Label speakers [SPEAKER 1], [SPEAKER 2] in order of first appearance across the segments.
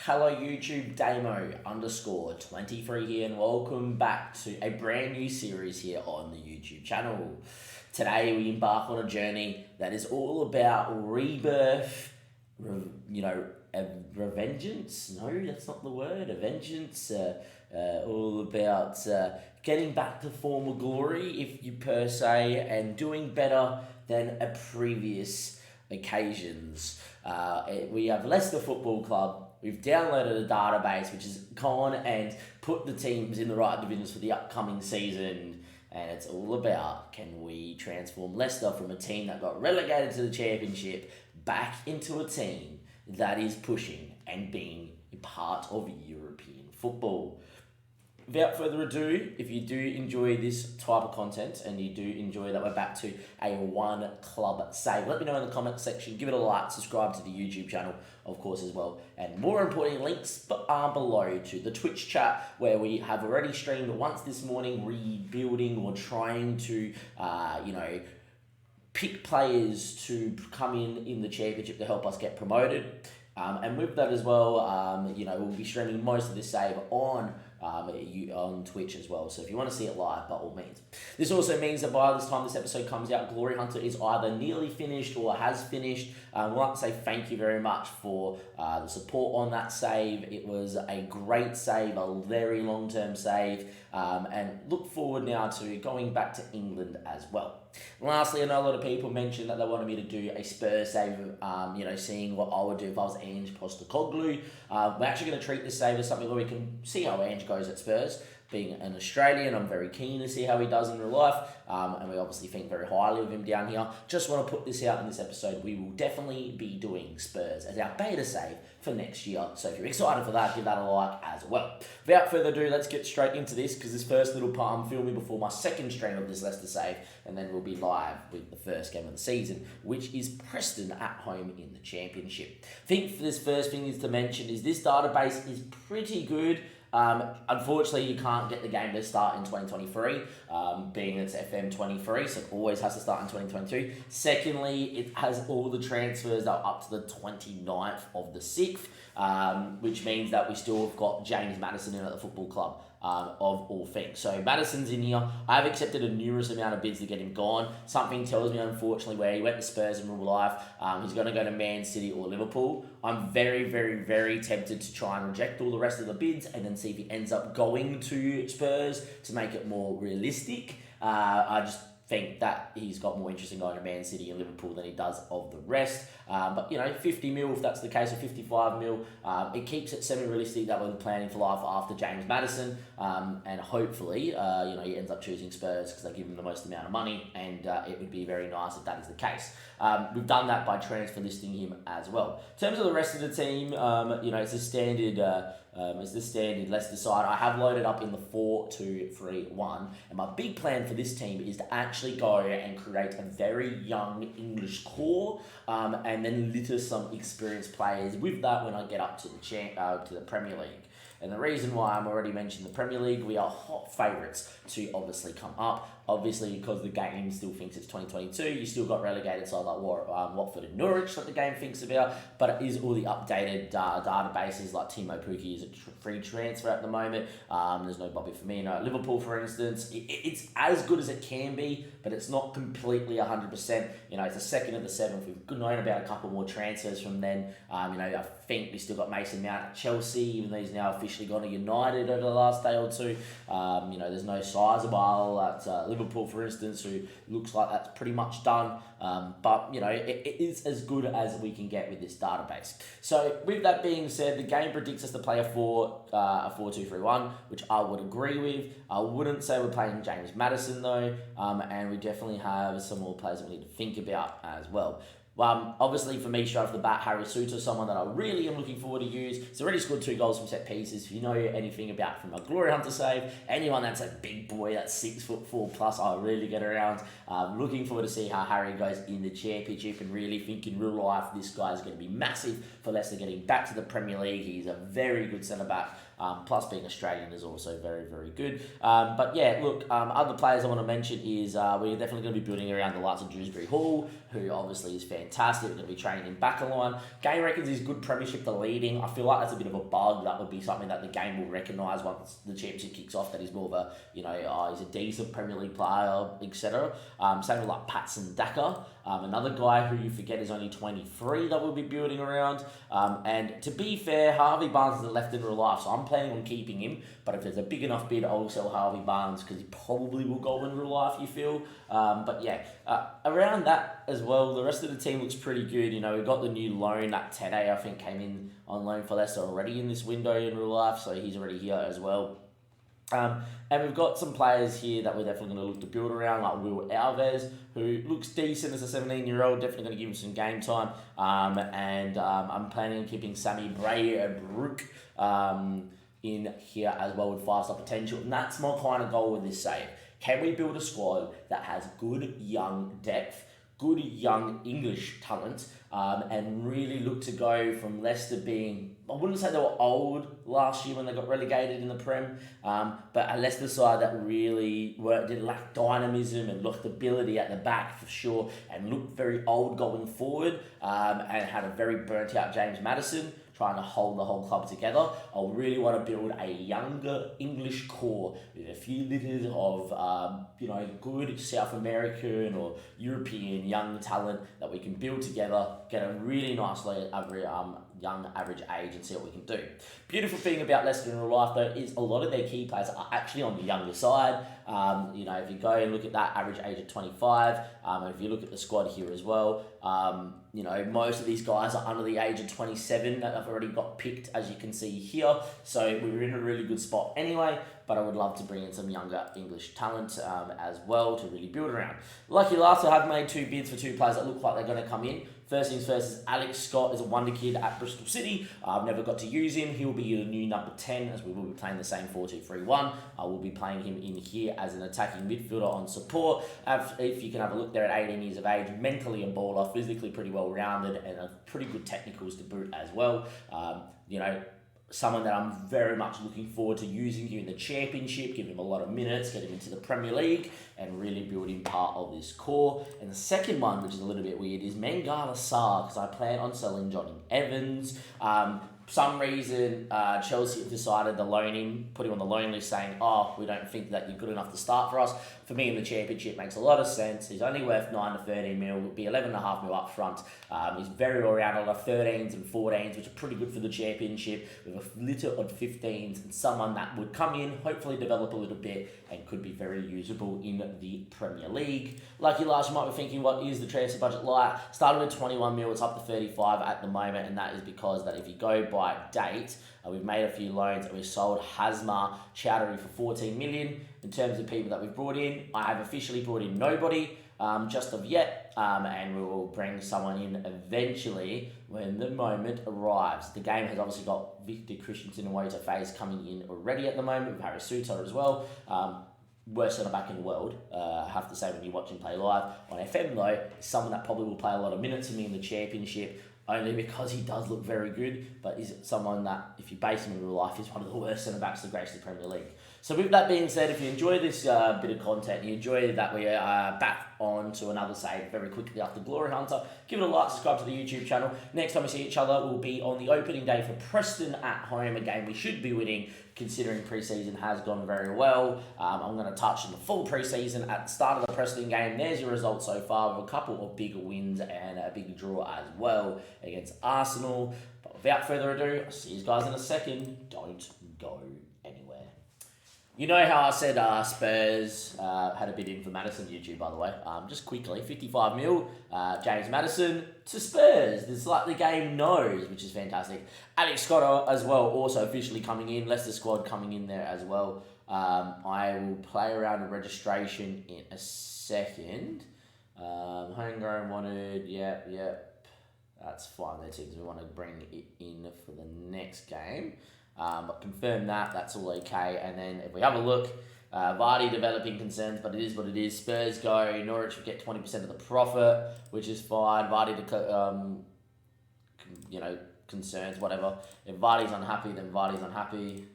[SPEAKER 1] Hello YouTube, Damo _23 here, and welcome back to a brand new series here on the YouTube channel. Today we embark on a journey that is all about rebirth, revengeance. No, that's not the word. A vengeance. All about getting back to former glory, if you per se, and doing better than a previous occasions. We have Leicester Football Club. We've downloaded a database which has gone and put the teams in the right divisions for the upcoming season, and it's all about, can we transform Leicester from a team that got relegated to the Championship back into a team that is pushing and being a part of European football. Without further ado, if you do enjoy this type of content and you do enjoy that we're back to a one club save, let me know in the comment section. Give it a like, subscribe to the YouTube channel, of course, as well. And more importantly, links are below to the Twitch chat, where we have already streamed once this morning, rebuilding or trying to, pick players to come in the Championship to help us get promoted. And with that as well, we'll be streaming most of this save on Twitch as well. So if you want to see it live, by all means. This also means that by this time this episode comes out, Glory Hunter is either nearly finished or has finished. We'd like to say thank you very much for the support on that save. It was a great save, a very long-term save, and look forward now to going back to England as well. Lastly, I know a lot of people mentioned that they wanted me to do a Spurs save, seeing what I would do if I was Ange Postecoglou. We're actually going to treat this save as something where we can see how Ange goes at Spurs. Being an Australian, I'm very keen to see how he does in real life, and we obviously think very highly of him down here. Just want to put this out in this episode. We will definitely be doing Spurs as our beta save for next year, so if you're excited for that, give that a like as well. Without further ado, let's get straight into this, because this first little part I'm filming before my second stream of this Leicester save, and then we'll be live with the first game of the season, which is Preston at home in the Championship. I think for this first thing is to mention is this database is pretty good. Unfortunately, you can't get the game to start in 2023, being it's FM23, so it always has to start in 2022. Secondly, it has all the transfers that are up to the 29th of the 6th, which means that we still have got James Maddison in at the football club. Of all things. So Maddison's in here. I've accepted a numerous amount of bids to get him gone. Something tells me, unfortunately, where he went to Spurs in real life, he's going to go to Man City or Liverpool. I'm very, very, very tempted to try and reject all the rest of the bids and then see if he ends up going to Spurs to make it more realistic. I just think that he's got more interest in going to Man City and Liverpool than he does of the rest. But 50 mil, if that's the case, or 55 mil, it keeps it semi-realistic that we're planning for life after James Maddison, and hopefully, he ends up choosing Spurs because they give him the most amount of money, and it would be very nice if that is the case. We've done that by transfer listing him as well. In terms of the rest of the team, it's a standard. It's the standard Leicester side. I have loaded up in the 4-2-3-1, and my big plan for this team is to actually go and create a very young English core, and then litter some experienced players with that when I get up to the Premier League. And the reason why I'm already mentioning the Premier League, we are hot favourites to obviously come up. Obviously, because the game still thinks it's 2022, you still got relegated sides like Watford and Norwich that the game thinks about, but it is all the updated databases, like Timo Pukki is a free transfer at the moment. There's no Bobby Firmino at Liverpool, for instance. It's as good as it can be, but it's not completely 100%. It's the second of the 7th. We've known about a couple more transfers from then. I think we still got Mason Mount at Chelsea, even though he's now officially gone to United over the last day or two. There's no Sizabal at Liverpool, for instance, who looks like that's pretty much done. But it is as good as we can get with this database. So with that being said, the game predicts us to play a 4-2-3-1, which I would agree with. I wouldn't say we're playing James Maddison though, and we definitely have some more players that we need to think about as well. Obviously, for me, straight off the bat, Harry Souttar, someone that I really am looking forward to use. He's already scored 2 goals from set pieces. If you know anything about from a Glory Hunter save, anyone that's a big boy, that's 6'4" plus, I really get around. Looking forward to see how Harry goes in the Championship, and really think in real life this guy's going to be massive for Leicester getting back to the Premier League. He's a very good centre-back. Plus being Australian is also very, very good. But yeah, look, other players I want to mention is we're definitely going to be building around the likes of Dewsbury Hall, who obviously is fantastic. We're going to be training in back line. Game reckons he's good premiership to leading. I feel like that's a bit of a bug. That would be something that the game will recognise once the championship kicks off, that he's more of a, he's a decent Premier League player, etc. Same with like Patson Daka, another guy who you forget is only 23 that we'll be building around. And to be fair, Harvey Barnes is a left in real life, so I'm planning on keeping him. But if there's a big enough bid, I'll sell Harvey Barnes because he probably will go in real life, you feel. But yeah, around that as well, the rest of the team looks pretty good. We've got the new loan, that Tede, I think, came in on loan for Leicester already in this window in real life, so he's already here as well. And we've got some players here that we're definitely going to look to build around, like Will Alves, who looks decent as a 17-year-old, definitely going to give him some game time. And I'm planning on keeping Sammy Brook in here as well with 5-star potential. And that's my kind of goal with this save. Can we build a squad that has good young depth, good young English talent, and really look to go from Leicester being, I wouldn't say they were old last year when they got relegated in the Prem, but a Leicester side that really did lack dynamism and lookability at the back for sure, and looked very old going forward, and had a very burnt out James Maddison trying to hold the whole club together. I really want to build a younger English core with a few litters of good South American or European young talent that we can build together, get a really nice young average age, and see what we can do. Beautiful thing about Leicester in real life though is a lot of their key players are actually on the younger side. If you go and look at that average age of 25, and if you look at the squad here as well, most of these guys are under the age of 27 that have already got picked, as you can see here. So we're in a really good spot anyway, but I would love to bring in some younger English talent as well to really build around. Lucky last, I have made 2 bids for 2 players that look like they're going to come in. First things first is Alex Scott is a wonder kid at Bristol City. I've never got to use him. He will be the new number 10 as we will be playing the same 4-2-3-1. I will be playing him in here as an attacking midfielder on support. If you can have a look there at 18 years of age, mentally a baller, physically pretty well rounded, and a pretty good technicals to boot as well. Someone that I'm very much looking forward to using here in the Championship, give him a lot of minutes, get him into the Premier League, and really build him part of this core. And the second one, which is a little bit weird, is Mangala Sarr, because I plan on selling Johnny Evans. Some reason Chelsea have decided to loan him, put him on the loan list, saying, we don't think that you're good enough to start for us. For me in the Championship, makes a lot of sense. He's only worth 9 to 13 mil, would be 11.5 mil up front. He's very well rounded, a lot of 13s and 14s, which are pretty good for the Championship, with a litter of 15s, and someone that would come in, hopefully develop a little bit, and could be very usable in the Premier League. Lucky last, you might be thinking, what is the transfer budget like? Started with 21 mil, it's up to 35 at the moment, and that is because that if you go by date, we've made a few loans and we've sold Hazma Chowdhury for 14 million. In terms of people that we've brought in, I have officially brought in nobody just of yet, and we will bring someone in eventually when the moment arrives. The game has obviously got Victor Christensen and Wota Faze coming in already at the moment, with Harry Suter as well. Worst centre back in the world, I have to say, when you watch him play live. On FM though, is someone that probably will play a lot of minutes for me in the Championship, only because he does look very good, but is someone that, if you base him in real life, is one of the worst centre-backs to grace the Premier League. So with that being said, if you enjoy this bit of content, you enjoy that we are back on to another save very quickly after Glory Hunter, give it a like, subscribe to the YouTube channel. Next time we see each other will be on the opening day for Preston at home, a game we should be winning, considering pre-season has gone very well. I'm going to touch on the full pre-season at the start of the Preston game. There's your results so far, with a couple of big wins and a big draw as well against Arsenal. But without further ado, I'll see you guys in a second. Don't go anywhere. You know how I said Spurs had a bid in for Maddison YouTube, by the way. Just quickly, 55 mil, James Maddison to Spurs. It's like the game knows, which is fantastic. Alex Scott as well, also officially coming in. Leicester squad coming in there as well. I will play around with registration in a second. Homegrown wanted, yep. That's fine. That's it. We want to bring it in for the next game. But confirm that's all okay. And then if we have a look, Vardy developing concerns, but it is what it is. Spurs go. Norwich will get 20% of the profit, which is fine. Vardy concerns, whatever. If Vardy's unhappy, then Vardy's unhappy.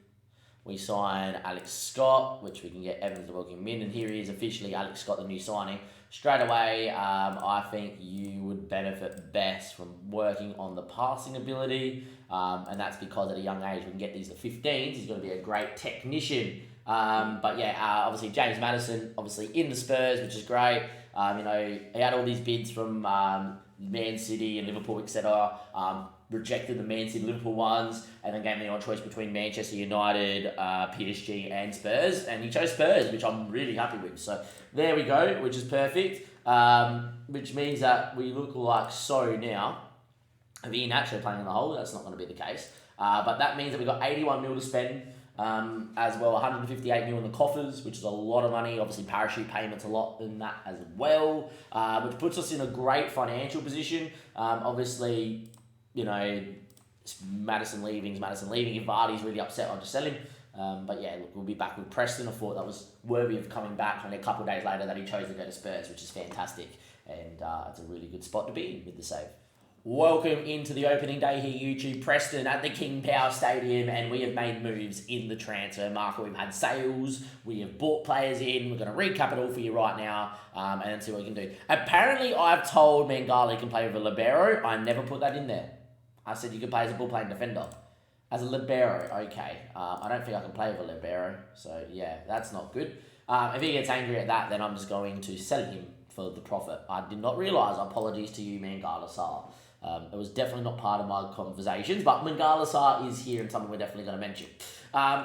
[SPEAKER 1] we sign Alex Scott, which we can get Evans to welcome him in. And here he is officially, Alex Scott, the new signing. Straight away, I think you would benefit best from working on the passing ability. And that's because at a young age, we can get these to 15s. He's going to be a great technician. But yeah, obviously James Maddison, obviously in the Spurs, which is great. He had all these bids from Man City and Liverpool, etc. Rejected the Man City Liverpool ones, and then gave me the choice between Manchester United, PSG, and Spurs, and he chose Spurs, which I'm really happy with. So there we go, which is perfect. Which means that we look like so now. If Ian actually playing in the hole, that's not going to be the case. But that means that we've got 81 mil to spend. As well, 158 mil in the coffers, which is a lot of money. Obviously, parachute payments a lot in that as well, which puts us in a great financial position. Obviously, Maddison leaving. If Vardy's really upset, I'll just sell him. But yeah, look, we'll be back with Preston. I thought that was worthy of coming back, and a couple of days later that he chose to go to Spurs, which is fantastic, and it's a really good spot to be in with the save. Welcome into the opening day here, YouTube. Preston at the King Power Stadium, and we have made moves in the transfer market. We've had sales, we have bought players in. We're going to recap it all for you right now, and see what we can do. Apparently, I've told Mangala he can play with a libero. I never put that in there. I said you can play as a ball-playing defender. As a libero, okay. I don't think I can play with a libero, so yeah, that's not good. If he gets angry at that, then I'm just going to sell him for the profit. I did not realise. Apologies to you, Mangala Sarr. It was definitely not part of my conversations, but Mangala Sarr is here and something we're definitely going to mention.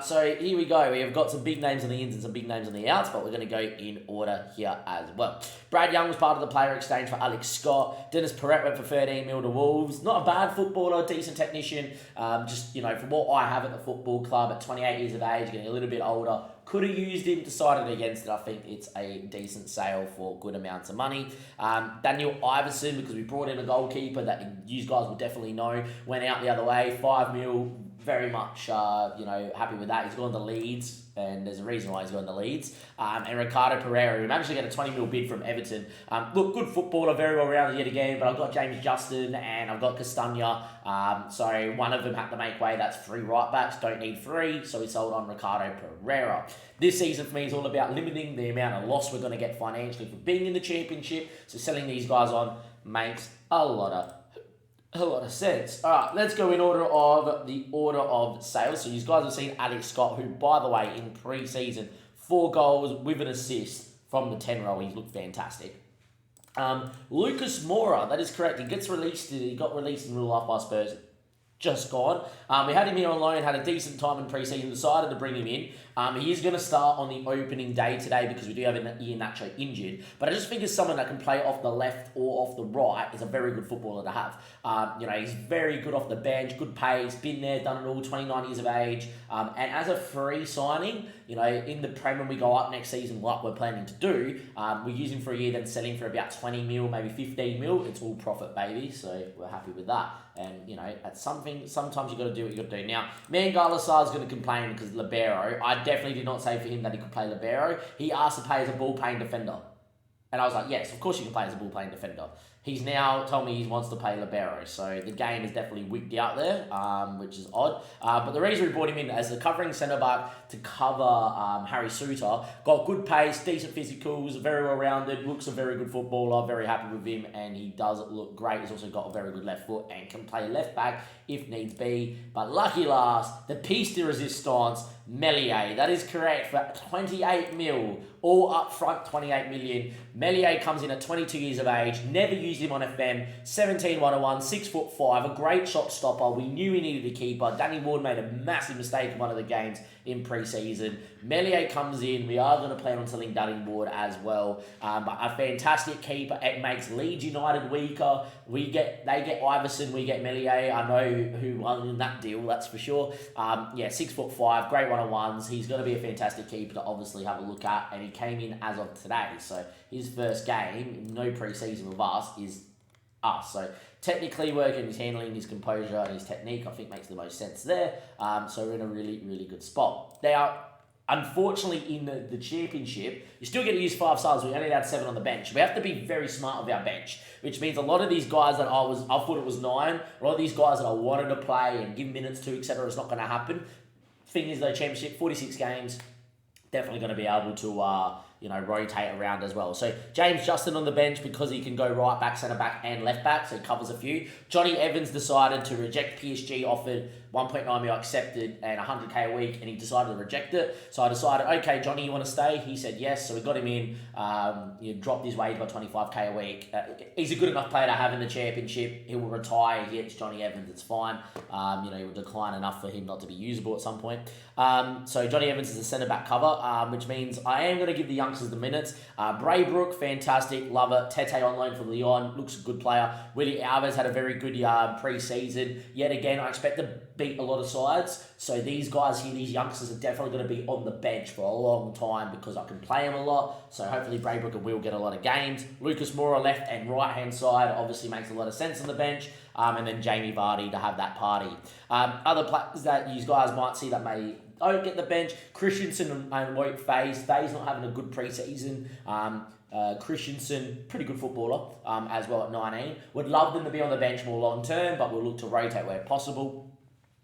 [SPEAKER 1] So here we go. We have got some big names on the ins and some big names on the outs, but we're going to go in order here as well. Brad Young was part of the player exchange for Alex Scott. Dennis Perrett went for 13 mil to Wolves. Not a bad footballer, decent technician. From what I have at the football club at 28 years of age, getting a little bit older, could have used him, decided against it. I think it's a decent sale for good amounts of money. Daniel Iverson, because we brought in a goalkeeper that you guys will definitely know, went out the other way, 5 mil. Very much, happy with that. He's gone to Leeds, and there's a reason why he's gone to Leeds. And Ricardo Pereira, we managed to get a 20 mil bid from Everton. Good footballer, very well rounded yet again, but I've got James Justin and I've got Castagna. So one of them had to make way. That's 3 right backs, don't need 3, so we sold on Ricardo Pereira. This season for me is all about limiting the amount of loss we're going to get financially for being in the Championship. So selling these guys on makes a lot of sense. All right, let's go in order of sales. So you guys have seen Alex Scott, who, by the way, in pre-season, 4 goals with an assist from the 10 row. He's looked fantastic. Lucas Moura, that is correct. He got released in real life by Spurs. Just gone. We had him here on loan, had a decent time in pre-season, decided to bring him in. He is going to start on the opening day today because we do have Ian Nacho injured. But I just think as someone that can play off the left or off the right is a very good footballer to have. He's very good off the bench, good pace, been there, done it all, 29 years of age. And as a free signing, in the Prem when we go up next season, what we're planning to do, we use him for a year, then sell him for about 20 mil, maybe 15 mil. It's all profit, baby. So we're happy with that. And, sometimes you've got to do what you've got to do. Now, Mangala Sarr is going to complain because libero. I definitely did not say for him that he could play libero. He asked to play as a ball-playing defender. And I was like, yes, of course you can play as a ball-playing defender. He's now told me he wants to play libero. So the game is definitely wigged out there, which is odd. But the reason we brought him in as the covering centre-back to cover Harry Suter, got good pace, decent physicals, very well-rounded, looks a very good footballer, very happy with him, and he does look great. He's also got a very good left foot and can play left-back if needs be. But lucky last, the piece de resistance, Meslier. That is correct, for 28 mil, all up front, 28 million. Meslier comes in at 22 years of age, never used him on FM, 17-101, 6'5", a great shot stopper. We knew we needed a keeper. Danny Ward made a massive mistake in one of the games in pre-season. Meslier comes in. We are going to plan on selling Danny Ward as well. But a fantastic keeper. It makes Leeds United weaker. They get Iverson, we get Meslier. I know who won in that deal, that's for sure. 6'5", great one-on-ones. He's going to be a fantastic keeper to obviously have a look at. And he came in as of today. So his first game, no pre-season with us, is us. So technically working his handling, his composure, and his technique, I think makes the most sense there. So we're in a really, really good spot. Now, unfortunately, in the Championship, you still get to use 5 subs. We only had 7 on the bench. We have to be very smart with our bench, which means a lot of these guys that I thought it was 9, a lot of these guys that I wanted to play and give minutes to, etc., it's not going to happen. thing is, though, championship, 46 games, definitely going to be able to rotate around as well. So James Justin on the bench because he can go right back, centre back and left back, so he covers a few. Johnny Evans decided to reject PSG, offered 1.9 mil accepted and 100k a week, and he decided to reject it. So I decided, okay, Johnny, you want to stay? He said yes, so we got him in. Dropped his wage by 25k a week. He's a good enough player to have in the championship. He will retire. He gets Johnny Evans, it's fine. He will decline enough for him not to be usable at some point. So Johnny Evans is a centre back cover, which means I am going to give the youngsters the minutes. Braybrook, fantastic, love it. Tete on loan from Lyon, looks a good player. Willie Alves had a very good pre-season. Yet again, I expect to beat a lot of sides. So these guys here, these youngsters are definitely going to be on the bench for a long time because I can play them a lot. So hopefully Braybrook and Will get a lot of games. Lucas Moura, left and right hand side, obviously makes a lot of sense on the bench. And then Jamie Vardy to have that party. Other players that you guys might see that may don't get the bench, Christensen and Wout Faze. Faze not having a good pre-season. Christensen, pretty good footballer as well at 19. Would love them to be on the bench more long term, but we'll look to rotate where possible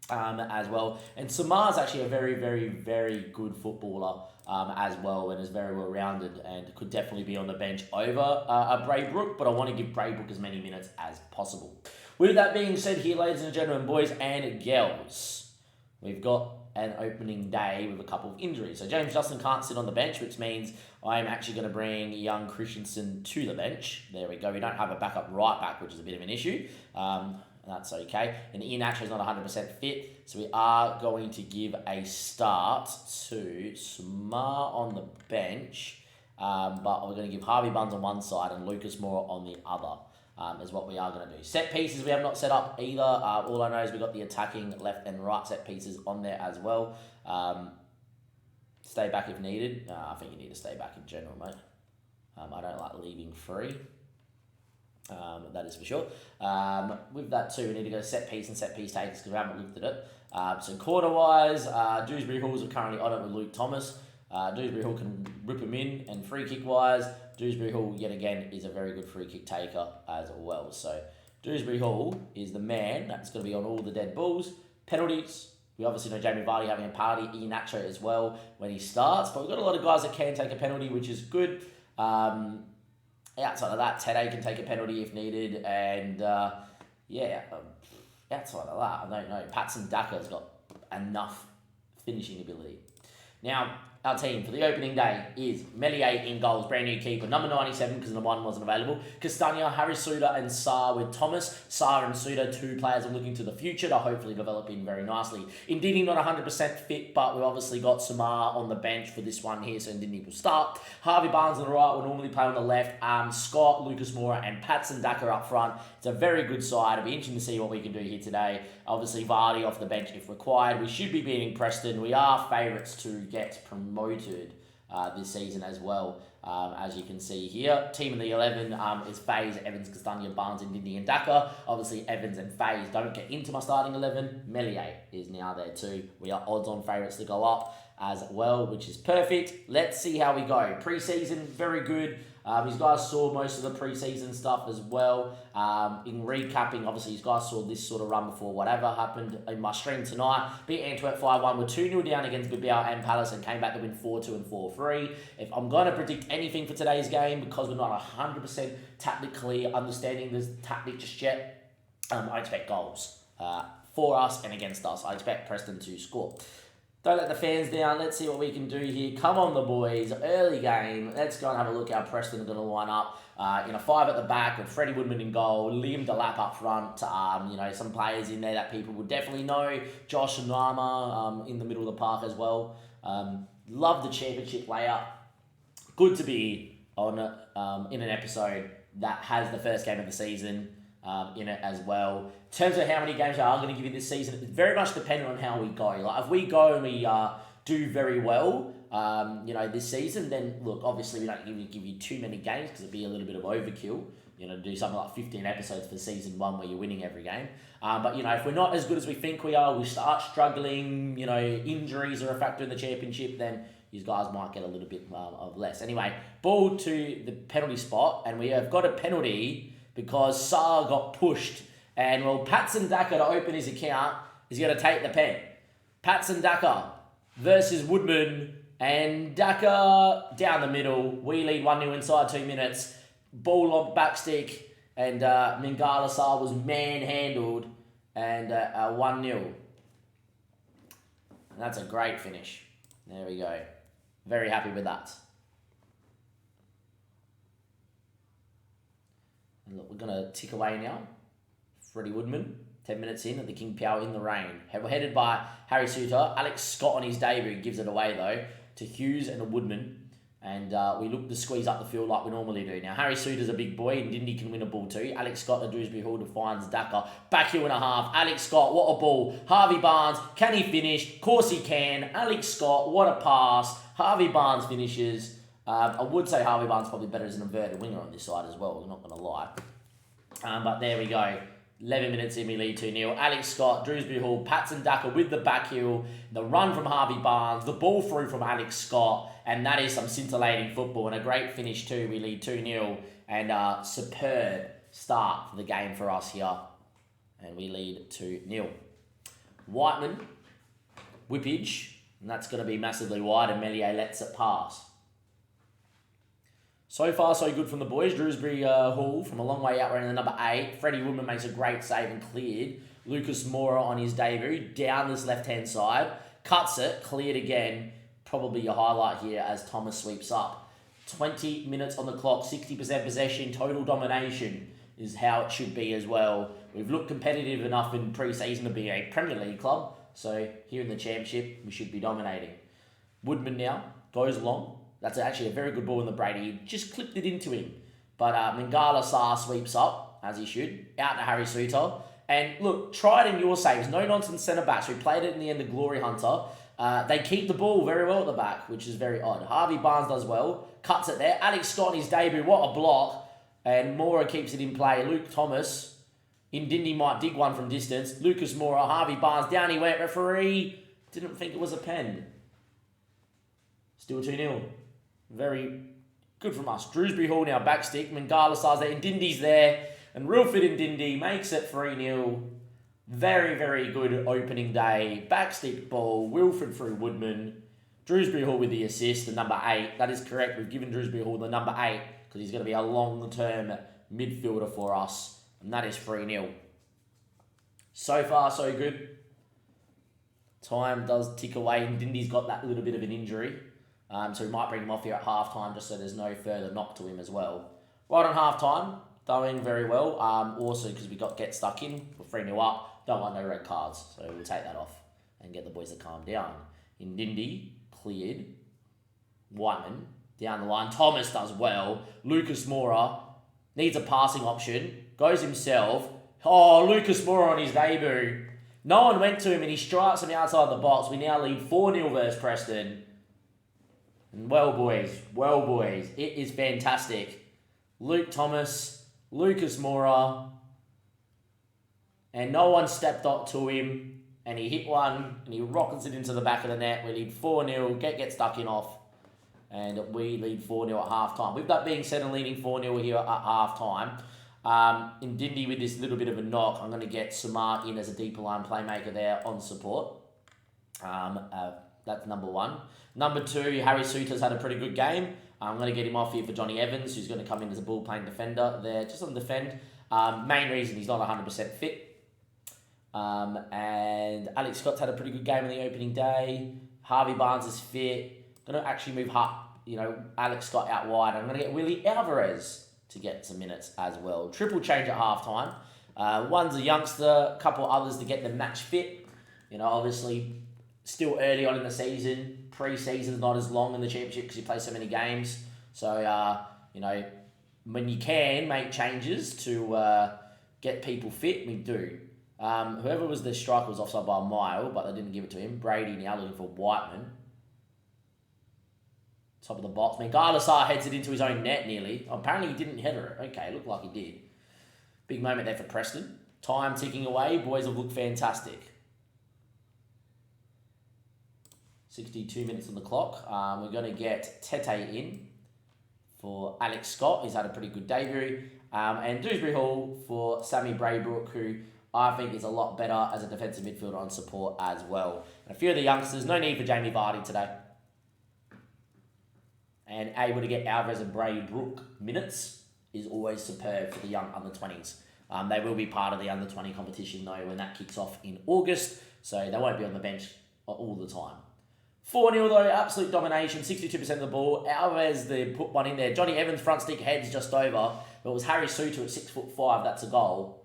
[SPEAKER 1] as well. And Samar's actually a very, very, very good footballer as well, and is very well rounded and could definitely be on the bench over Braybrook, but I want to give Braybrook as many minutes as possible. With that being said here, ladies and gentlemen, boys and girls, we've got an opening day with a couple of injuries. So James Justin can't sit on the bench, which means I'm actually going to bring young Christensen to the bench. There we go. We don't have a backup right back, which is a bit of an issue. That's okay. And Ian Atcher's not 100% fit, so we are going to give a start to Smar on the bench, but we're going to give Harvey Buns on one side and Lucas Moura on the other. Is what we are going to do. Set pieces we have not set up either. All I know is we've got the attacking left and right set pieces on there as well. Stay back if needed. I think you need to stay back in general, mate. I don't like leaving free. That is for sure. With that too, we need to go set piece and set piece takers because we haven't looked at it. So corner-wise, Dewsbury Halls are currently on it with Luke Thomas. Dewsbury Hall can rip him in, and free kick wise, Dewsbury Hall yet again is a very good free kick taker as well. So Dewsbury Hall is the man that's going to be on all the dead balls. Penalties, we obviously know Jamie Vardy having a party, Ian Atcher as well when he starts, but we've got a lot of guys that can take a penalty, which is good. Outside of that, Tete can take a penalty if needed, and outside of that, I don't know. Patson Daka's got enough finishing ability. Now, our team for the opening day is Melier in goals, brand new keeper, number 97 because the one wasn't available. Castagna, Harry Suter and Sarr with Thomas. Sarr and Suter, two players are looking to the future to hopefully develop in very nicely. Ndidi not 100% fit, but we've obviously got Samar on the bench for this one here, so Ndidi will start. Harvey Barnes on the right will normally play on the left. Scott, Lucas Moura and Patson Daka up front. It's a very good side. It'll be interesting to see what we can do here today. Obviously, Vardy off the bench if required. We should be beating Preston. We are favourites to get promoted this season as well, as you can see here. Team in the 11 is Faze, Evans, Castagna, Barnes, and Ndidi and Daka. Obviously, Evans and Faze don't get into my starting 11. Melier is now there too. We are odds-on favourites to go up as well, which is perfect. Let's see how we go. Pre-season, very good. You guys saw most of the pre-season stuff as well. In recapping, obviously, you guys saw this sort of run before whatever happened in my stream tonight. Beat Antwerp 5-1. We're 2-0 down against Bilbao and Palace and came back to win 4-2 and 4-3. If I'm going to predict anything for today's game, because we're not 100% tactically understanding this tactic just yet, I expect goals for us and against us. I expect Preston to score. Don't let the fans down. Let's see what we can do here. Come on, the boys. Early game. Let's go and have a look how Preston are going to line up. In a 5 at the back with Freddie Woodman in goal, Liam Delap up front. Some players in there that people would definitely know. Josh and Nama in the middle of the park as well. Love the championship layout. Good to be on in an episode that has the first game of the season in it as well. In terms of how many games I are going to give you this season, it's very much dependent on how we go. Like if we go and we do very well, this season, then look, obviously we don't give you too many games because it'd be a little bit of overkill. To do something like 15 episodes for season 1 where you're winning every game. But if we're not as good as we think we are, we start struggling. Injuries are a factor in the championship. Then you guys might get a little bit of less. Anyway, ball to the penalty spot, and we have got a penalty because Sarr got pushed. And Patson Daka, to open his account, is going to take the pen. Patson Daka versus Woodman. And Daka down the middle. We lead 1-0 inside 2 minutes. Ball on back stick. And Mingala Sarr was manhandled. And 1-0. And that's a great finish. There we go. Very happy with that. And look, we're going to tick away now. Freddie Woodman, 10 minutes in at the King Power in the rain. We're headed by Harry Suter. Alex Scott on his debut gives it away though to Hughes and a Woodman. And we look to squeeze up the field like we normally do. Now, Harry Suter's a big boy and Dindy can win a ball too. Alex Scott, the Dewsbury Hall, defines Daka. Back heel and a half. Alex Scott, what a ball. Harvey Barnes, can he finish? Of course he can. Alex Scott, what a pass. Harvey Barnes finishes. I would say Harvey Barnes probably better as an inverted winger on this side as well. I'm not going to lie. But there we go. 11 minutes in, we lead 2-0. Alex Scott, Dewsbury Hall, Patson Daka with the back heel. The run from Harvey Barnes. The ball through from Alex Scott. And that is some scintillating football. And a great finish too. We lead 2-0. And a superb start for the game for us here. And we lead 2-0. Whiteman, whippage. And that's going to be massively wide. And Melier lets it pass. So far, so good from the boys. Dewsbury Hall from a long way out wearing the number 8. Freddie Woodman makes a great save and cleared. Lucas Mora on his debut down this left-hand side. Cuts it, cleared again. Probably a highlight here as Thomas sweeps up. 20 minutes on the clock, 60% possession, total domination is how it should be as well. We've looked competitive enough in pre-season to be a Premier League club. So here in the Championship, we should be dominating. Woodman now goes long. That's actually a very good ball in the Brady. He just clipped it into him. But Mingala Sarr sweeps up, as he should, out to Harry Suter. And look, try it in your saves. No-nonsense centre-backs. We played it in the end of Glory Hunter. They keep the ball very well at the back, which is very odd. Harvey Barnes does well. Cuts it there. Alex Scott in his debut. What a block. And Mora keeps it in play. Luke Thomas. Indindi might dig one from distance. Lucas Mora. Harvey Barnes. Down he went. Referee didn't think it was a pen. Still 2-0. Very good from us. Dewsbury Hall now backstick. Mingala Sarr's there. Ndindi's there. And Rilford Ndindi makes it 3-0. Very, very good opening day. Backstick ball. Wilfred through Woodman. Dewsbury Hall with the assist, the number 8. That is correct. We've given Dewsbury Hall the number 8 because he's going to be a long-term midfielder for us. And that is 3-0. So far, so good. Time does tick away. Ndindi's got that little bit of an injury. So we might bring him off here at half-time just so there's no further knock to him as well. Right on half-time, going very well. Also, because we got get stuck in, we're 3-0 up. Don't want no red cards, so we'll take that off and get the boys to calm down. Ndindi, cleared. Whiteman, down the line. Thomas does well. Lucas Mora needs a passing option. Goes himself. Oh, Lucas Mora on his debut. No one went to him and he strikes him outside the box. We now lead 4-0 versus Preston. Well, boys, it is fantastic. Luke Thomas, Lucas Mora, and no one stepped up to him, and he hit one, and he rockets it into the back of the net. We lead 4-0, get stuck in off, and we lead 4-0 at half-time. With that being said and leading 4-0 here at half-time, Ndindi with this little bit of a knock, I'm going to get Samar in as a deeper line playmaker there on support. That's number 1. Number 2, Harry Suter's had a pretty good game. I'm going to get him off here for Johnny Evans, who's going to come in as a ball-playing defender there, just on the defend. Main reason he's not 100% fit. And Alex Scott's had a pretty good game in the opening day. Harvey Barnes is fit. Going to actually move Alex Scott out wide. I'm going to get Willie Alvarez to get some minutes as well. Triple change at halftime. One's a youngster, a couple others to get them match fit. Obviously, still early on in the season. Pre-season's not as long in the Championship because you play so many games. So, when you can make changes to get people fit, we do. Whoever was the striker was offside by a mile, but they didn't give it to him. Brady now looking for Whiteman. Top of the box. Mingala Sarr heads it into his own net nearly. Apparently he didn't header it. Okay, looked like he did. Big moment there for Preston. Time ticking away. Boys have looked fantastic. 62 minutes on the clock. We're going to get Tete in for Alex Scott. He's had a pretty good debut. And Dewsbury Hall for Sammy Braybrook, who I think is a lot better as a defensive midfielder on support as well. And a few of the youngsters, no need for Jamie Vardy today. And able to get Alvarez and Braybrook minutes is always superb for the young under-20s. They will be part of the under-20 competition though when that kicks off in August, so they won't be on the bench all the time. 4-0 though, absolute domination, 62% of the ball. Alvarez, they put one in there. Johnny Evans front stick heads just over, but it was Harry Suter at 6'5", that's a goal.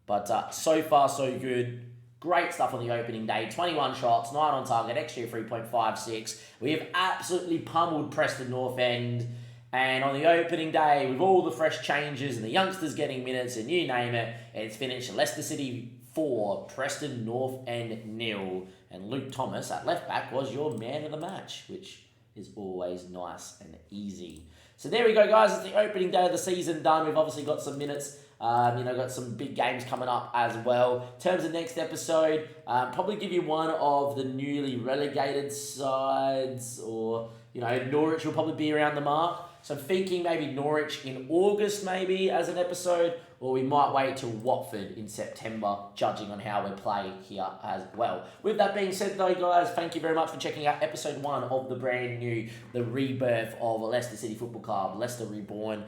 [SPEAKER 1] But so far so good. Great stuff on the opening day. 21 shots, 9 on target, XG 3.56. We have absolutely pummeled Preston North End. And on the opening day, with all the fresh changes and the youngsters getting minutes and you name it, it's finished Leicester City 4, Preston North End 0. And Luke Thomas at left back was your man of the match, which is always nice and easy. So there we go, guys. It's the opening day of the season done. We've obviously got some minutes. Got some big games coming up as well. In terms of next episode, probably give you one of the newly relegated sides, or Norwich will probably be around the mark. So I'm thinking maybe Norwich in August maybe as an episode, or we might wait till Watford in September, judging on how we play here as well. With that being said though, guys, thank you very much for checking out episode 1 of the brand new, the rebirth of Leicester City Football Club, Leicester Reborn.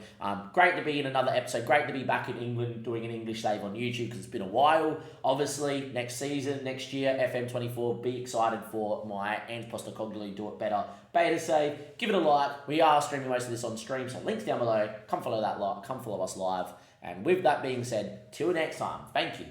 [SPEAKER 1] Great to be in another episode, great to be back in England doing an English save on YouTube because it's been a while. Obviously, next season, next year, FM24, be excited for my Ange Postecoglou Do It Better beta save. Give it a like. We are streaming most of this on stream, so links down below. Come follow that lot. Come follow us live. And with that being said, till next time, thank you.